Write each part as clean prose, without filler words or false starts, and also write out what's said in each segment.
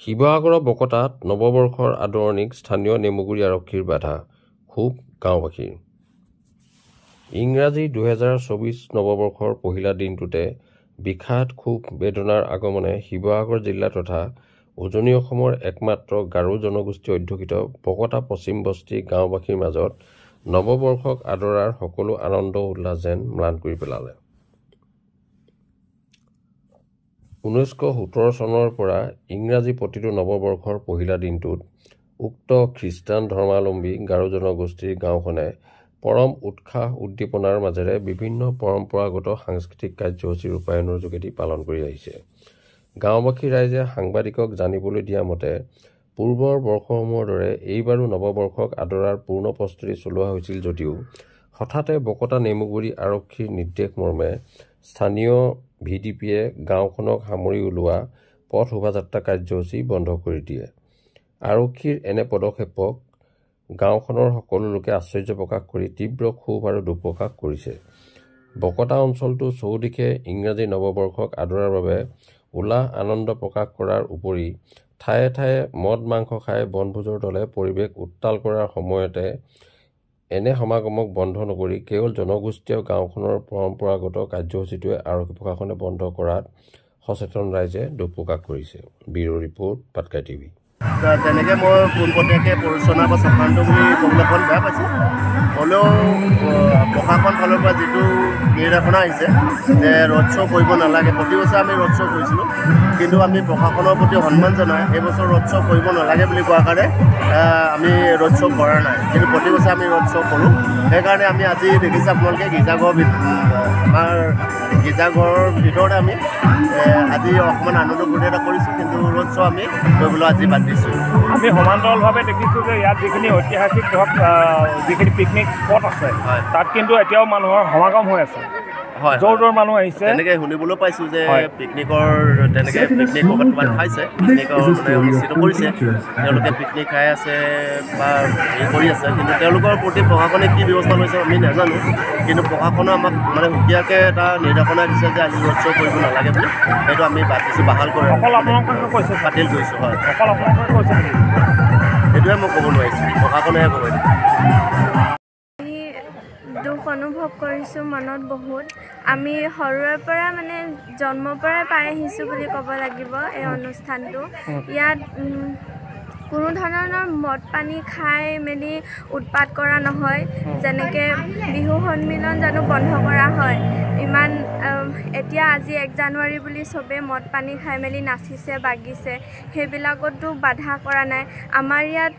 শিৱসাগৰৰ বকতাত নৱবৰ্ষৰ আদৰণিক স্থানীয় নেমুগুৰি আৰক্ষীৰ বাধা ক্ষোভ গাঁওবাসীৰ। ইংৰাজী 2024 নৱবৰ্ষৰ পহিলা দিনটোতে বিষাদ ক্ষোভ বেদনাৰ আগমনে শিৱসাগৰ জিলা তথা উজনি অসমৰ একমাত্ৰ গাৰো জনগোষ্ঠী অধ্যুষিত বকতা পশ্চিম বস্তি গাঁওবাসীৰ মাজত নৱবৰ্ষক আদৰাৰ সকলো আনন্দ উল্লাস যেন ম্লান কৰি পেলালে। 1917 চনৰ পৰা ইংৰাজী প্ৰতিটো নৱবৰ্ষৰ পহিলা দিনটোত উক্ত খ্ৰীষ্টান ধৰ্মাৱলম্বী গাৰো জনগোষ্ঠীৰ গাঁওখনে পৰম উৎসাহ উদ্দীপনাৰ মাজেৰে বিভিন্ন পৰম্পৰাগত সাংস্কৃতিক কাৰ্যসূচী ৰূপায়ণৰ যোগেদি পালন কৰি আহিছে। গাঁওবাসী ৰাইজে সাংবাদিকক জানিবলৈ দিয়া মতে পূৰ্বৰ বৰ্ষসমূহৰ দৰে এইবাৰো নৱবৰ্ষক আদৰাৰ পূৰ্ণ প্ৰস্তুতি চলোৱা হৈছিল যদিও হঠাতে বকতা নেমুগুৰি আৰক্ষীৰ নিৰ্দেশ মৰ্মে স্থানীয় VDPয়ে গাঁওখনক সামৰি ওলোৱা পথ শোভাযাত্ৰা কাৰ্যসূচী বন্ধ কৰি দিয়ে। আৰক্ষীৰ এনে পদক্ষেপক গাঁওখনৰ সকলো লোকে আশ্চৰ্য প্ৰকাশ কৰি তীব্ৰ ক্ষোভ আৰু দুখ প্ৰকাশ কৰিছে। বকতা অঞ্চলটো চৌদিশে ইংৰাজী নৱবৰ্ষক আদৰাৰ বাবে উল্লাস আনন্দ প্ৰকাশ কৰাৰ উপৰি ঠায়ে ঠায়ে মদ মাংস খাই বনভোজৰ দলে পৰিৱেশ উত্তাল কৰাৰ সময়তে এনে সমাগমক বন্ধ নকৰি কেৱল জনগোষ্ঠীয় গাঁওখনৰ পৰম্পৰাগত কাৰ্যসূচীটোৱে আৰক্ষী প্ৰশাসনে বন্ধ কৰাত সচেতন ৰাইজে দুখ প্ৰকাশ কৰিছে। Bureau report, Patkai TV. তেনেকৈ মই পোনপটীয়াকৈ পৰিচালনা বা চক্ৰান্ত বুলি ক'বলৈ অকণ বেয়া পাইছোঁ। হ'লেও প্ৰশাসন ফালৰ পৰা যিটো নিৰ্দেশনা আহিছে যে ৰ'ড শ্ব' কৰিব নালাগে, প্ৰতি বছৰে আমি ৰ'ড শ্ব' কৰিছিলোঁ, কিন্তু আমি প্ৰশাসনৰ প্ৰতি সন্মান জনাই এইবছৰ ৰ'ড শ্ব' কৰিব নালাগে বুলি কোৱাৰ কাৰণে আমি ৰ'ড শ্ব' কৰা নাই, কিন্তু প্ৰতি বছৰে আমি ৰ'ড শ্ব' কৰোঁ। সেইকাৰণে আমি আজি দেখিছে আপোনালোকে আমাৰ গীৰ্জাঘৰৰ ভিতৰতে আমি আজি অকণমান আনন্দ ফূৰ্তি এটা কৰিছোঁ, কিন্তু ৰ'ড শ্ব' আমি কৰিবলৈ আজি বাদ দিছোঁ। আমি সমান্তৰালভাৱে দেখিছোঁ যে ইয়াত যিখিনি ঐতিহাসিক ধৰক যিখিনি পিকনিক স্পট আছে তাত কিন্তু এতিয়াও মানুহৰ সমাগম হৈ আছে। হয়, য'ৰ য'ৰ মানুহ আহিছে তেনেকৈ শুনিবলৈ পাইছোঁ যে পিকনিকৰ পিকনিক ক'ৰবাত খাইছে, পিকনিকৰ মানে অনুষ্ঠিত কৰিছে, তেওঁলোকে পিকনিক খাই আছে বা হেৰি কৰি আছে, কিন্তু তেওঁলোকৰ প্ৰতি প্ৰশাসনে কি ব্যৱস্থা লৈছে আমি নাজানো, কিন্তু প্ৰশাসনে আমাক মানে সুকীয়াকৈ এটা নিৰ্দেশনা দিছে যে আজি ৰ'ড শ্ব' কৰিব নালাগে বুলি, সেইটো আমি বাদ দিছোঁ, বাহাল কৰি বাতিল কৰিছোঁ। হয়, সেইটোৱে মই ক'ব নোৱাৰিছোঁ, প্ৰশাসনেহে ক'ব। দুখ অনুভৱ কৰিছোঁ মনত বহুত। আমি সৰুৰে পৰা মানে জন্মৰ পৰাই পাই আহিছোঁ বুলি ক'ব লাগিব এই অনুষ্ঠানটো। ইয়াত কোনো ধৰণৰ মদ পানী খাই মেলি উৎপাত কৰা নহয়, যেনেকৈ বিহু সন্মিলন জানো বন্ধ কৰা হয়। ইমান এতিয়া আজি 1 জানুৱাৰী বুলি চবেই মদ পানী খাই মেলি নাচিছে বাগিছে, সেইবিলাকতো বাধা কৰা নাই। আমাৰ ইয়াত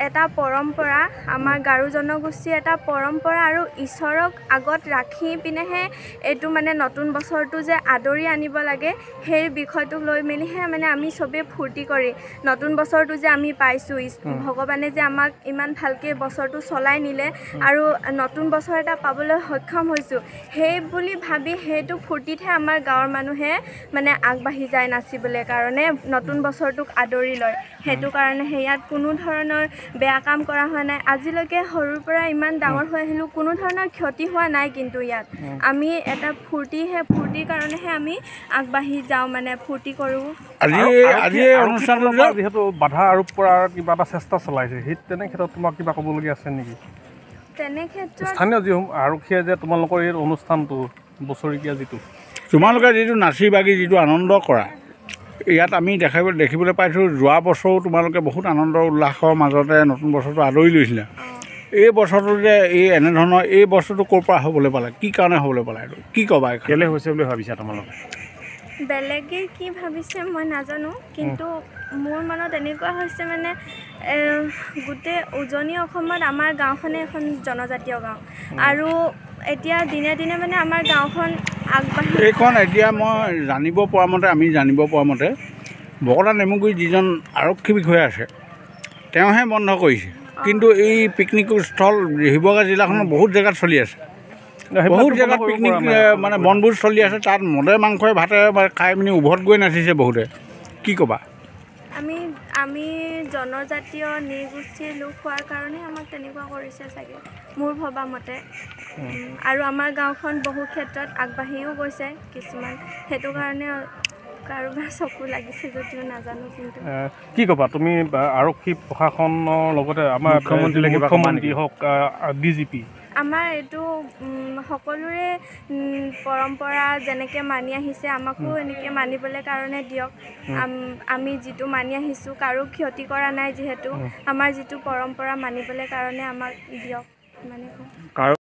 এটা পৰম্পৰা, আমাৰ গাৰো জনগোষ্ঠীৰ এটা পৰম্পৰা আৰু ঈশ্বৰক আগত ৰাখি পিনেহে এইটো মানে নতুন বছৰটো যে আদৰি আনিব লাগে সেই বিষয়টোক লৈ মেলিহে মানে আমি চবেই ফূৰ্তি কৰি নতুন বছৰটো যে আমি পাইছোঁ, ভগৱানে যে আমাক ইমান ভালকৈ বছৰটো চলাই নিলে আৰু নতুন বছৰ এটা পাবলৈ সক্ষম হৈছোঁ, সেই বুলি ভাবি সেইটো ফূৰ্তিতহে আমাৰ গাঁৱৰ মানুহে মানে আগবাঢ়ি যায় নাচিবলৈ কাৰণে, নতুন বছৰটোক আদৰি লয়। সেইটো কাৰণে ইয়াত কোনো ধৰণৰ বেয়া কাম কৰা হোৱা নাই। আজিলৈকে সৰুৰ পৰা ইমান ডাঙৰ হৈ আহিলোঁ, কোনো ধৰণৰ ক্ষতি হোৱা নাই, কিন্তু ইয়াত আমি এটা ফূৰ্তিৰ কাৰণেহে আমি আগবাঢ়ি যাওঁ, মানে ফূৰ্তি কৰোঁ। আজি অনুষ্ঠানটো যিহেতু বাধা আৰোপ কৰাৰ কিবা এটা চেষ্টা চলাইছে, সেই তেনে ক্ষেত্ৰত তোমাক কিবা ক'বলগীয়া আছে নেকি? তেনে ক্ষেত্ৰত স্থানীয় যি আৰক্ষীয়ে যে তোমালোকৰ এই অনুষ্ঠানটো বছৰেকীয়া তোমালোকে যিটো নাচি বাগি যিটো আনন্দ কৰা, ইয়াত আমি দেখিবলৈ পাইছোঁ যোৱা বছৰো তোমালোকে বহুত আনন্দ উল্লাসৰ মাজতে নতুন বছৰটো আদৰি লৈছিলা। এই বছৰটো যে এনেধৰণৰ এই বছৰটো ক'ৰ পৰা হ'বলৈ পালে, কি কাৰণে হ'বলৈ পালে, এইটো কি ক'বা, কেলৈ হৈছে বুলি ভাবিছা তোমালোকে? বেলেগে কি ভাবিছে মই নাজানো, কিন্তু মোৰ মনত এনেকুৱা হৈছে মানে গোটেই উজনি অসমত আমাৰ গাঁওখনে এখন জনজাতীয় গাঁও, আৰু এতিয়া দিনে দিনে মানে আমাৰ গাঁওখন আগবাঢ়ি এইখন এতিয়া মই জানিব পৰা মতে বকতা নেমুগুৰি যিজন আৰক্ষী বিষয়া আছে তেওঁহে বন্ধ কৰিছে, কিন্তু এই পিকনিক স্থল শিৱসাগৰ জিলাখনৰ বহুত জেগাত চলি আছে, বহুত জেগাত পিকনিক মানে বনভোজ চলি আছে, তাত মদে মাংসই ভাতে খাই পিনি উভত গৈ নাচিছে বহুতে, কি ক'বা? আমি জনজাতীয় নৃগোষ্ঠীৰ লোক হোৱাৰ কাৰণে আমাক তেনেকুৱা কৰিছে চাগে, মোৰ ভবা মতে। আৰু আমাৰ গাঁওখন বহু ক্ষেত্ৰত আগবাঢ়িও গৈছে কিছুমান, সেইটো কাৰণে কাৰোবাৰ চকু লাগিছে যদিও নাজানো কিন্তু কি ক'বা তুমি আৰক্ষী প্ৰশাসনৰ লগতে আমাৰ মুখ্যমন্ত্ৰী হওক DGP আমাৰ এইটো সকলোৰে পৰম্পৰা যেনেকৈ মানি আহিছে আমাকো এনেকৈ মানিবলৈ কাৰণে দিয়ক আমি যিটো মানি আহিছোঁ কাৰো ক্ষতি কৰা নাই যিহেতু আমাৰ যিটো পৰম্পৰা মানিবলৈ কাৰণে আমাক দিয়ক মানে